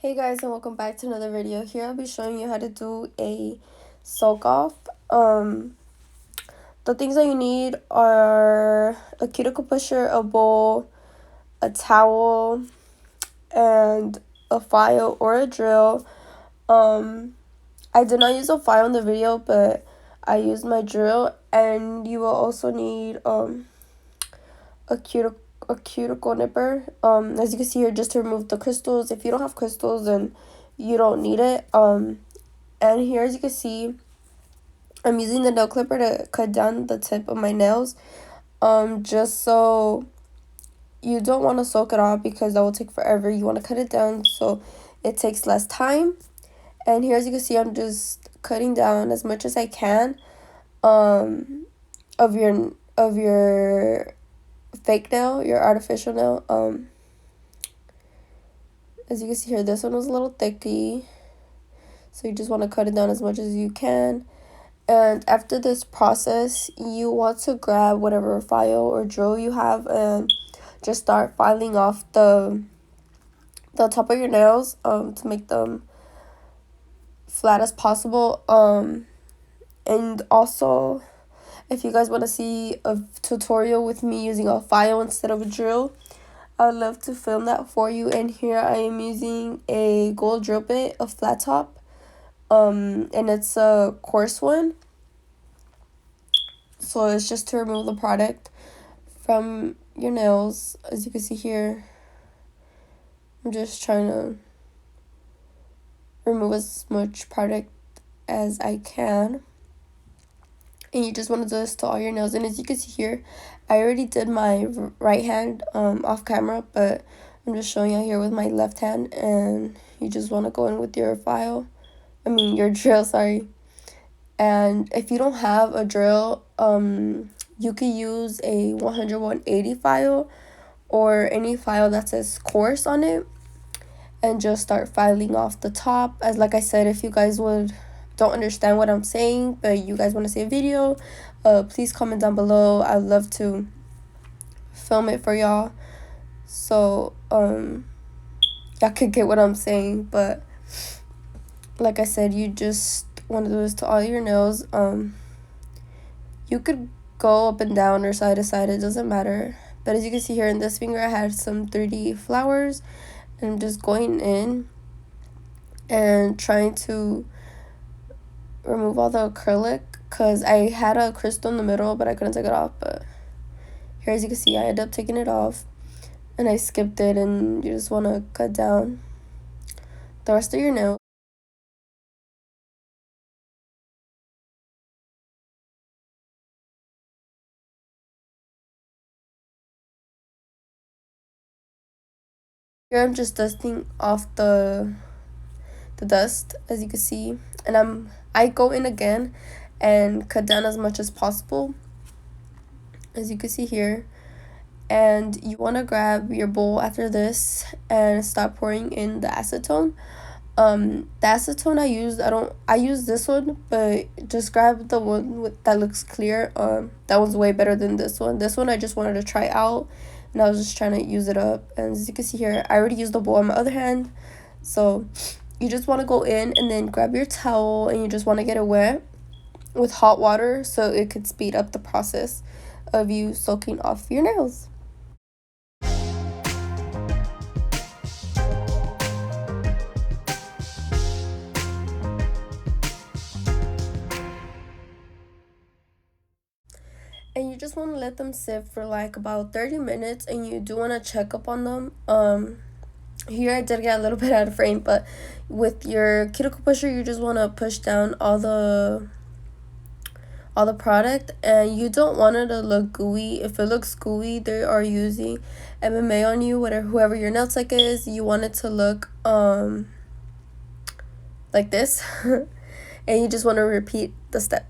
Hey guys, and welcome back to another video. Here I'll be showing you how to do a soak off. The things that you need are a cuticle pusher, a bowl, a towel, and a file or a drill. I did not use a file in the video, but I used my drill, and you will also need a cuticle nipper, as you can see here, just to remove the crystals. If you don't have crystals, then you don't need it. And here, as you can see, I'm using the nail clipper to cut down the tip of my nails, just so you don't want to soak it off, because that will take forever. You want to cut it down so it takes less time. And here, as you can see, I'm just cutting down as much as I can of your fake nail, your artificial nail. As you can see here, this one was a little thicky, so you just want to cut it down as much as you can. And after this process, you want to grab whatever file or drill you have and just start filing off the top of your nails to make them flat as possible. And also, if you guys want to see a tutorial with me using a file instead of a drill, I'd love to film that for you. And here I am using a gold drill bit, a flat top, and it's a coarse one. So it's just to remove the product from your nails. As you can see here, I'm just trying to remove as much product as I can. And you just want to do this to all your nails. And as you can see here, I already did my right hand off camera, but I'm just showing you here with my left hand. And you just want to go in with your your drill, sorry. And if you don't have a drill, you could use a 100-180 file or any file that says coarse on it, and just start filing off the top. As like I said, if you guys don't understand what I'm saying, but you guys want to see a video, please comment down below. I'd love to film it for y'all, so y'all could get what I'm saying. But like I said, you just want to do this to all your nails. You could go up and down or side to side, it doesn't matter. But as you can see here in this finger, I had some 3D flowers, and I'm just going in and trying to remove all the acrylic, because I had a crystal in the middle, but I couldn't take it off. But here, as you can see, I ended up taking it off, and I skipped it. And you just want to cut down the rest of your nail. Here I'm just dusting off the dust, as you can see, and I go in again and cut down as much as possible, as you can see here. And you want to grab your bowl after this and start pouring in the acetone. The acetone I use this one, but just grab the one that looks clear. That one's way better than this one. This one I just wanted to try out, and I was just trying to use it up. And as you can see here, I already used the bowl on my other hand. So you just want to go in and then grab your towel, and you just want to get it wet with hot water so it could speed up the process of you soaking off your nails. And you just want to let them sit for like about 30 minutes, and you do want to check up on them. Here I did get a little bit out of frame, but with your cuticle pusher, you just want to push down all the all the product, and you don't want it to look gooey. If it looks gooey, they are using MMA on you, whatever, whoever your nail tech is. You want it to look like this. And you just want to repeat the step.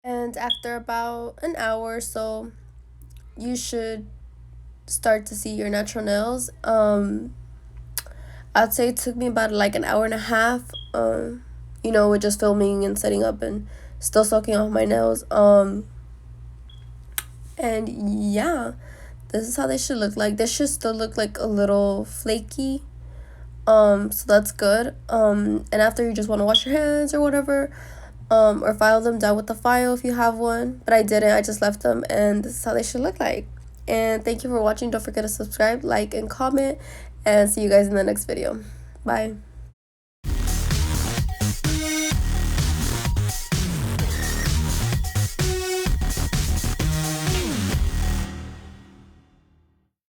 And after about an hour or so, you should start to see your natural nails. I'd say it took me about like an hour and a half, with just filming and setting up and still soaking off my nails. And yeah, this is how they should look like. This should still look like a little flaky, so that's good. And after, you just want to wash your hands or whatever, or file them down with the file if you have one, but I didn't. I just left them, and this is how they should look like. And thank you for watching. Don't forget to subscribe, like, and comment, and see you guys in the next video. Bye.